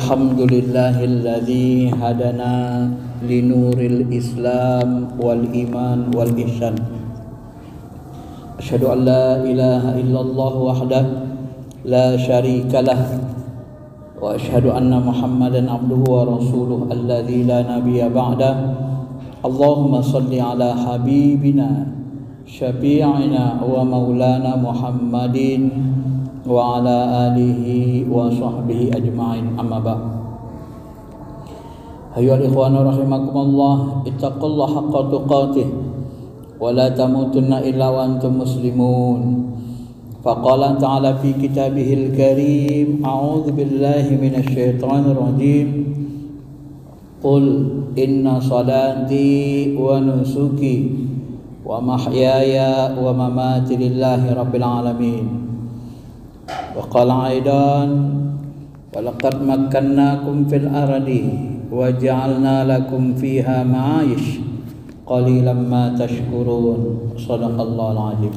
Alhamdulillahilladzi hadana linuril Islam wal iman wal ihsan. Asyhadu an la ilaha illallah wahdahu la syarikalah wa asyhadu anna Muhammadan abduhu wa rasuluh alladzi la nabiyya ba'dah. Allahumma salli ala habibina syafi'ina wa maulana Muhammadin wa ala alihi wa sahbihi ajma'in, amma ba'd. Ayyuhal ikhwanu rahimakumullah, ittaqullaha haqqa tuqatih wa la tamutunna illa wa antum muslimun. Faqala ta'ala fi kitabihil karim, a'udzu billahi minasy syaithanir rajim. Qul inna salati wa nusuki wa mahyaya wa mamati lillahi rabbil alamin. Wa qala aidan wa laqad makkannakum fil ardi wa ja'alna lakum fiha ma'ish qalilan ma tashkurun. Shadaqallahul azim.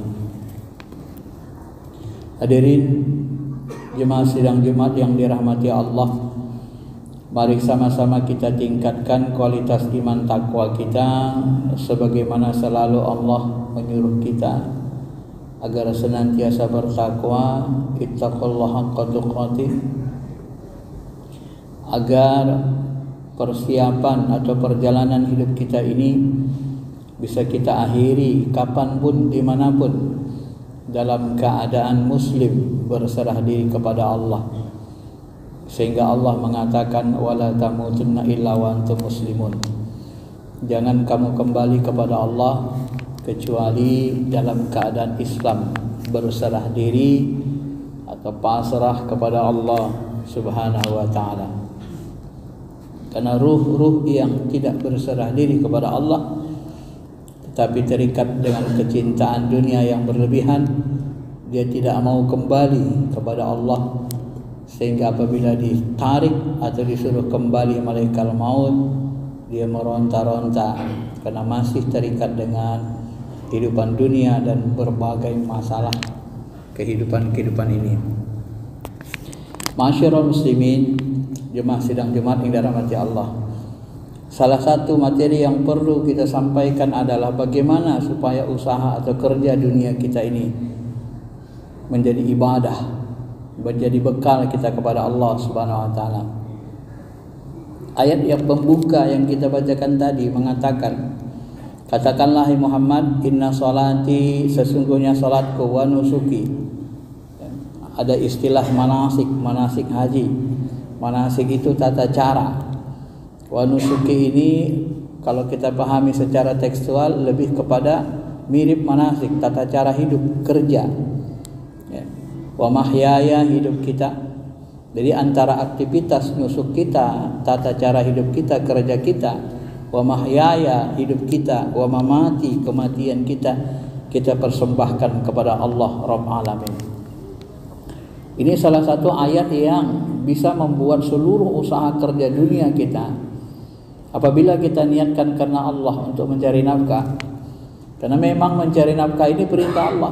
Hadirin jemaah sidang Jumat yang dirahmati Allah, mari sama-sama kita tingkatkan kualitas iman takwa kita sebagaimana selalu Allah menyuruh kita agar senantiasa bertakwa, ittaqullaha haqqa tuqatih, agar persiapan atau perjalanan hidup kita ini bisa kita akhiri kapanpun, dimanapun, dalam keadaan muslim berserah diri kepada Allah. Sehingga Allah mengatakan wala tamutunna illa wa antum muslimun. Jangan kamu kembali kepada Allah kecuali dalam keadaan Islam, berserah diri atau pasrah kepada Allah Subhanahu wa taala. Karena ruh-ruh yang tidak berserah diri kepada Allah tetapi terikat dengan kecintaan dunia yang berlebihan, dia tidak mau kembali kepada Allah. Sehingga apabila ditarik atau disuruh kembali malaikat maut, dia meronta-ronta karena masih terikat dengan kehidupan dunia dan berbagai masalah kehidupan ini. Masyarul muslimin, jemaah sidang Jumat yang dirahmati Allah, salah satu materi yang perlu kita sampaikan adalah bagaimana supaya usaha atau kerja dunia kita ini menjadi ibadah, menjadi bekal kita kepada Allah Subhanahu wa taala. Ayat yang pembuka yang kita bacakan tadi mengatakan, katakanlah hai Muhammad, inna salati, sesungguhnya salatku, wa nusuki. Ada istilah manasik haji. Manasik itu tata cara. Wa nusuki ini kalau kita pahami secara tekstual lebih kepada mirip manasik, tata cara hidup, kerja. Wa mahyaya, hidup kita. Jadi antara aktivitas nusuk kita, tata cara hidup kita, kerja kita, wa mahyaya, hidup kita, wa mamati, kematian kita, kita persembahkan kepada Allah Rabb Alamin. Ini salah satu ayat yang bisa membuat seluruh usaha kerja dunia kita, apabila kita niatkan karena Allah untuk mencari nafkah. Karena memang mencari nafkah ini perintah Allah.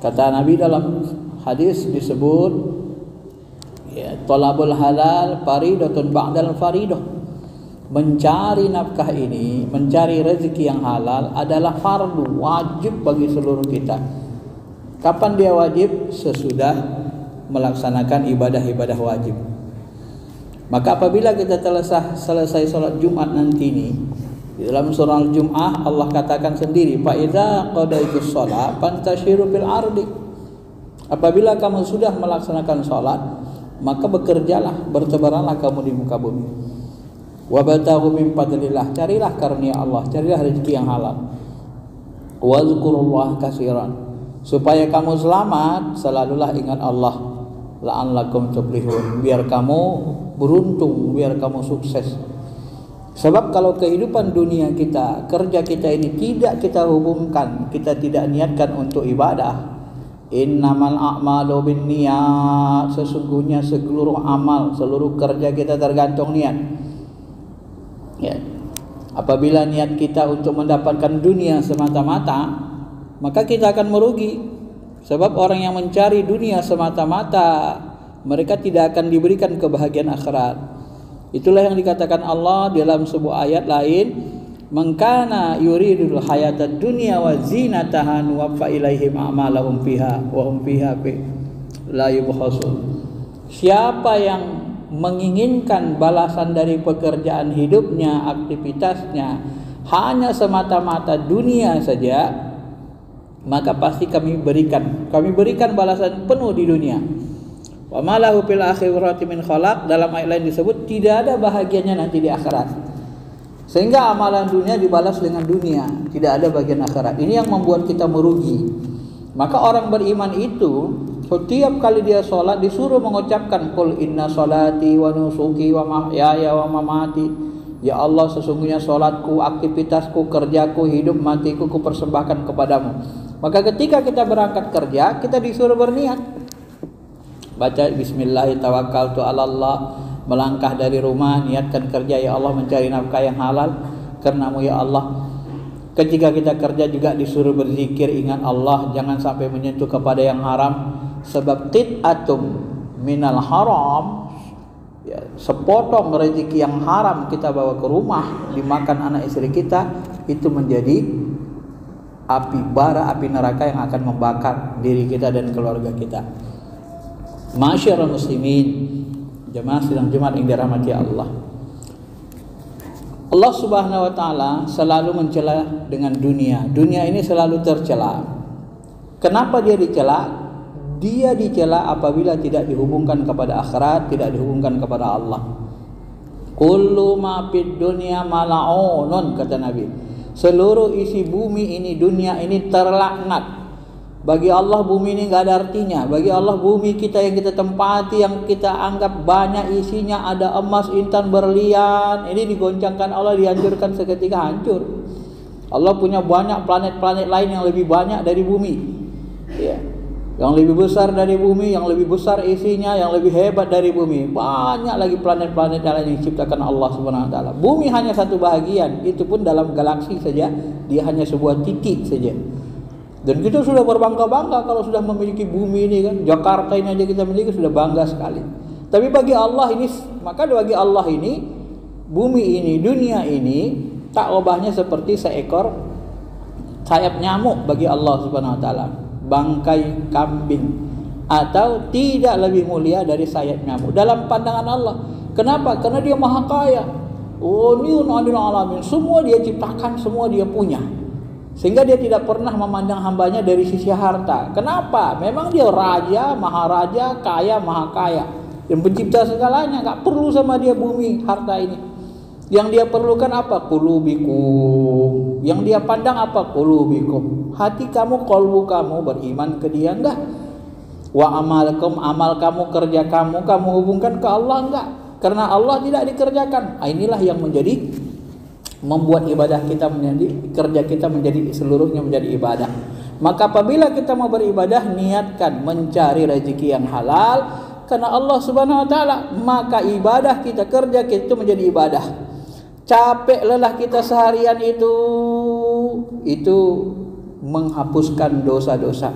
Kata Nabi dalam hadis disebut, ya, talabul halal faridatun ba'dal faridah. Mencari nafkah ini, mencari rezeki yang halal adalah fardu, wajib bagi seluruh kita. Kapan dia wajib? Sesudah melaksanakan ibadah-ibadah wajib. Maka apabila kita selesai sholat Jumat nanti ini, di dalam surah Al-Jum'ah Allah katakan sendiri, fa idza qadaitus shalah fantashiru fil ardi. Apabila kamu sudah melaksanakan sholat, maka bekerjalah, bertebaranlah kamu di muka bumi. Wabtaghu min fadlillah, carilah karunia Allah, carilah rezeki yang halal. Wazkurullaha katsiran, supaya kamu selamat, selalulah ingat Allah. La'allakum tuflihun, biar kamu beruntung, biar kamu sukses. Sebab kalau kehidupan dunia kita, kerja kita ini tidak kita hubungkan, kita tidak niatkan untuk ibadah. Innamal a'malu binniyat, sesungguhnya seluruh amal, seluruh kerja kita tergantung niat. Ya. Apabila niat kita untuk mendapatkan dunia semata-mata, maka kita akan merugi. Sebab orang yang mencari dunia semata-mata mereka tidak akan diberikan kebahagiaan akhirat. Itulah yang dikatakan Allah dalam sebuah ayat lain, "Man kana yuridul hayatad dunya wa zinataha nuwaffa ilaihim a'malahum fiha wa hum fiha la yubkhasun." Siapa yang menginginkan balasan dari pekerjaan hidupnya, aktivitasnya hanya semata-mata dunia saja, maka pasti kami berikan balasan penuh di dunia. Wa malahu fil akhirati min khalaq, dalam ayat lain disebut tidak ada bahagianya nanti di akhirat. Sehingga amalan dunia dibalas dengan dunia, tidak ada bagian akhirat. Ini yang membuat kita merugi. Maka orang beriman itu setiap kali dia sholat disuruh mengucapkan qul inna sholati wa nusuki wa mahyaya wa mamati. Ya Allah, sesungguhnya sholatku, aktivitasku, kerjaku, hidup matiku kupersembahkan kepadamu. Maka ketika kita berangkat kerja, kita disuruh berniat. Baca bismillahirrahmanirrahim, 'alallah, melangkah dari rumah, niatkan kerja, ya Allah, mencari nafkah yang halal karenamu ya Allah. Ketika kita kerja juga disuruh berzikir, ingat Allah, jangan sampai menyentuh kepada yang haram. Sebab qit'atum minal haram, ya, sepotong rezeki yang haram kita bawa ke rumah, dimakan anak istri kita, itu menjadi api bara, api neraka yang akan membakar diri kita dan keluarga kita. Masyarul muslimin, jemaah sidang Jumat yang dirahmati Allah. Allah Subhanahu wa taala selalu mencela dengan dunia. Dunia ini selalu tercela. Kenapa dia dicela? Dia dicela apabila tidak dihubungkan kepada akhirat, tidak dihubungkan kepada Allah. Kullu ma fid dunya mal'unun, kata Nabi. Seluruh isi bumi ini, dunia ini terlaknat. Bagi Allah bumi ini gak ada artinya. Bagi Allah bumi kita yang kita tempati, yang kita anggap banyak isinya, ada emas, intan, berlian, ini digoncangkan Allah, dihancurkan seketika hancur. Allah punya banyak planet-planet lain yang lebih banyak dari bumi, ya, yang lebih besar dari bumi, yang lebih besar isinya, yang lebih hebat dari bumi. Banyak lagi planet-planet lain yang diciptakan Allah Subhanahu wa taala. Bumi hanya satu bahagian, itu pun dalam galaksi saja, dia hanya sebuah titik saja. Dan kita sudah berbangga-bangga kalau sudah memiliki bumi ini kan. Jakarta ini aja kita miliki, sudah bangga sekali. Tapi bagi Allah ini, maka bagi Allah ini, bumi ini, dunia ini tak ubahnya seperti seekor sayap nyamuk bagi Allah Subhanahu wa taala, bangkai kambing, atau tidak lebih mulia dari sayap nyamuk dalam pandangan Allah. Kenapa? Karena dia maha kaya. Oh, niun adil alamin, semua dia ciptakan, semua dia punya. Sehingga dia tidak pernah memandang hambanya dari sisi harta. Kenapa? Memang dia raja, maharaja, kaya, maha kaya, yang pencipta segalanya. Gak perlu sama dia bumi, harta ini. Yang dia perlukan apa? Qulubikum. Yang dia pandang apa? Qulubikum. Hati kamu, qalbu kamu beriman ke dia enggak? Wa amalkum, amal kamu, kerja kamu hubungkan ke Allah enggak? Karena Allah tidak dikerjakan. Inilah yang menjadi membuat ibadah kita menjadi, kerja kita menjadi seluruhnya menjadi ibadah. Maka apabila kita mau beribadah, niatkan mencari rezeki yang halal karena Allah Subhanahu wa taala, maka ibadah kita, kerja kita itu menjadi ibadah. Capek lelah kita seharian itu menghapuskan dosa-dosa.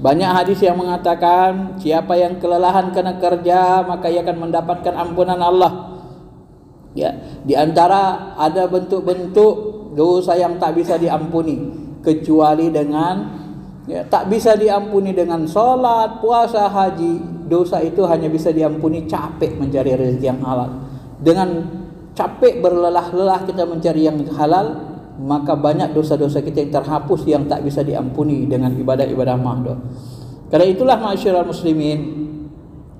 Banyak hadis yang mengatakan siapa yang kelelahan karena kerja, maka ia akan mendapatkan ampunan Allah. Ya, di antara ada bentuk-bentuk dosa yang tak bisa diampuni kecuali dengan, ya, tak bisa diampuni dengan sholat, puasa, haji. Dosa itu hanya bisa diampuni capek mencari rezeki yang halal. Dengan capek berlelah-lelah kita mencari yang halal, maka banyak dosa-dosa kita yang terhapus, yang tak bisa diampuni dengan ibadah-ibadah mahdoh. Karena itulah masyarakat muslimin,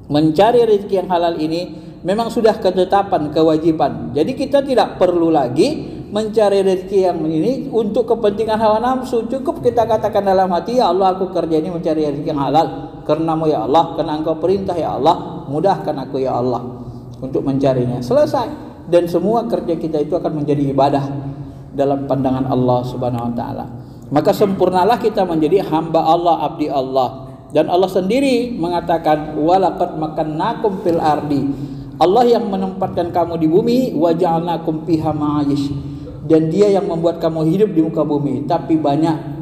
mencari rezeki yang halal ini memang sudah ketetapan, kewajiban. Jadi kita tidak perlu lagi mencari rezeki yang ini untuk kepentingan hawa nafsu. Cukup kita katakan dalam hati, ya Allah, aku kerja ini mencari rezeki yang halal karenamu ya Allah, karena engkau perintah ya Allah, mudahkan aku ya Allah untuk mencarinya. Selesai. Dan semua kerja kita itu akan menjadi ibadah dalam pandangan Allah Subhanahu wa taala. Maka sempurnalah kita menjadi hamba Allah, abdi Allah. Dan Allah sendiri mengatakan, walaqad makannakum fil ardi. Allah yang menempatkan kamu di bumi, wa ja'alnakum fiha ma'ayish. Dan dia yang membuat kamu hidup di muka bumi. Tapi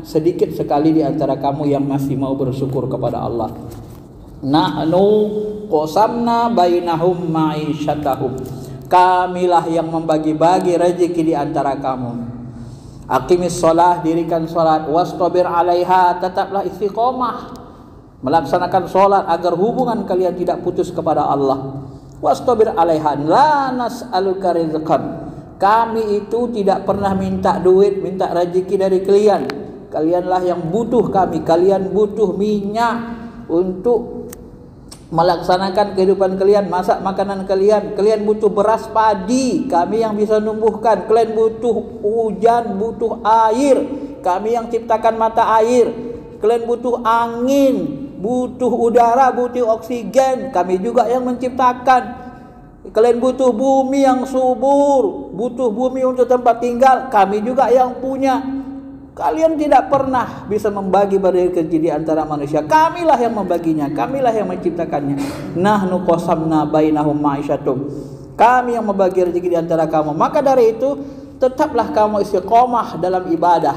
sedikit sekali di antara kamu yang masih mau bersyukur kepada Allah. Nahnu qasamna bainahum ma'isyatahum. Kamilah yang membagi-bagi rezeki di antara kamu. Aqimis shalah, dirikan salat, wastabir 'alaiha, tetaplah istiqomah melaksanakan salat agar hubungan kalian tidak putus kepada Allah. Wastabir 'alaiha, la nas'aluka rizqan. Kami itu tidak pernah minta duit, minta rezeki dari kalian. Kalianlah yang butuh kami. Kalian butuh minyak untuk melaksanakan kehidupan kalian, masak makanan kalian. Kalian butuh beras padi, kami yang bisa numbuhkan. Kalian butuh hujan, butuh air, kami yang ciptakan mata air. Kalian butuh angin, butuh udara, butuh oksigen, kami juga yang menciptakan. Kalian butuh bumi yang subur, butuh bumi untuk tempat tinggal, kami juga yang punya. Kalian tidak pernah bisa membagi rezeki di antara manusia. Kamilah yang membaginya, kamilah yang menciptakannya. Nahnu qasamna bainahum ma'isyatum. Kami yang membagi rezeki di antara kamu. Maka dari itu, tetaplah kamu istiqomah dalam ibadah.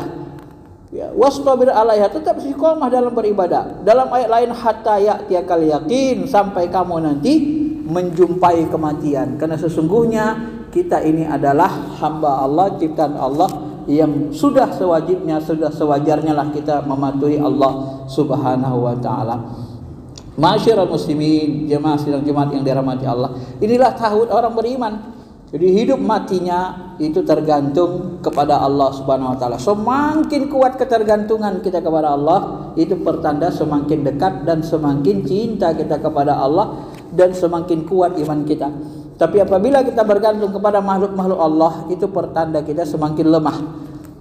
Ya, wastabir 'alaiha, tetap istiqomah dalam beribadah. Dalam ayat lain, hatta ya'tiyakal yaqin, sampai kamu nanti menjumpai kematian. Karena sesungguhnya kita ini adalah hamba Allah, ciptaan Allah, yang sudah sewajibnya, sudah sewajarnya lah kita mematuhi Allah Subhanahu wa taala. Masyarul muslimin, jemaah sidang Jumat yang dirahmati Allah. Inilah tahun orang beriman. Jadi hidup matinya itu tergantung kepada Allah Subhanahu wa taala. Semakin kuat ketergantungan kita kepada Allah, itu pertanda semakin dekat dan semakin cinta kita kepada Allah dan semakin kuat iman kita. Tapi apabila kita bergantung kepada makhluk-makhluk Allah, itu pertanda kita semakin lemah,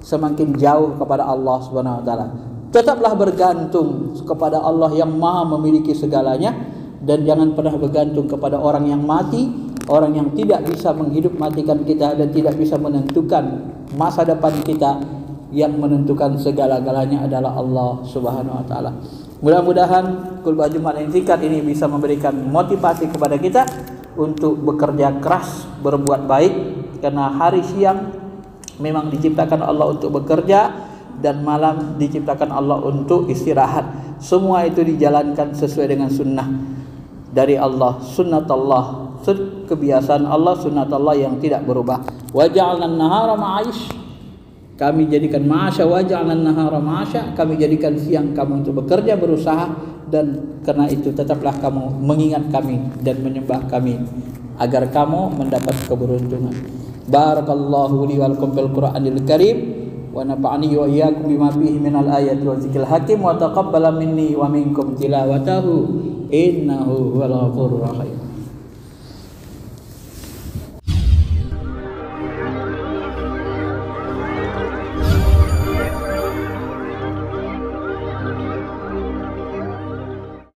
semakin jauh kepada Allah Subhanahu wa taala. Tetaplah bergantung kepada Allah yang Maha memiliki segalanya, dan jangan pernah bergantung kepada orang yang mati, orang yang tidak bisa menghidup matikan kita dan tidak bisa menentukan masa depan kita. Yang menentukan segala-galanya adalah Allah Subhanahu wa taala. Mudah-mudahan khutbah Jumat yang singkat ini bisa memberikan motivasi kepada kita untuk bekerja keras, berbuat baik, karena hari siang memang diciptakan Allah untuk bekerja dan malam diciptakan Allah untuk istirahat. Semua itu dijalankan sesuai dengan sunnah dari Allah, sunnatullah, kebiasaan Allah, sunnatullah yang tidak berubah. Wa ja'alna an-nahara ma'ish, kami jadikan ma'asya, wa ja'alna an-nahara ma'asya, kami jadikan siang kamu untuk bekerja, berusaha, dan karena itu tetaplah kamu mengingat kami dan menyembah kami agar kamu mendapat keberuntungan. Barakallahu li wa lakum fil Qur'anil Karim wa nafa'ani wa iyyakum bima fihi minal ayati wa dzikril hakim wa taqabbala minni wa minkum tilawatahu innahu huwal ghafurur rahim.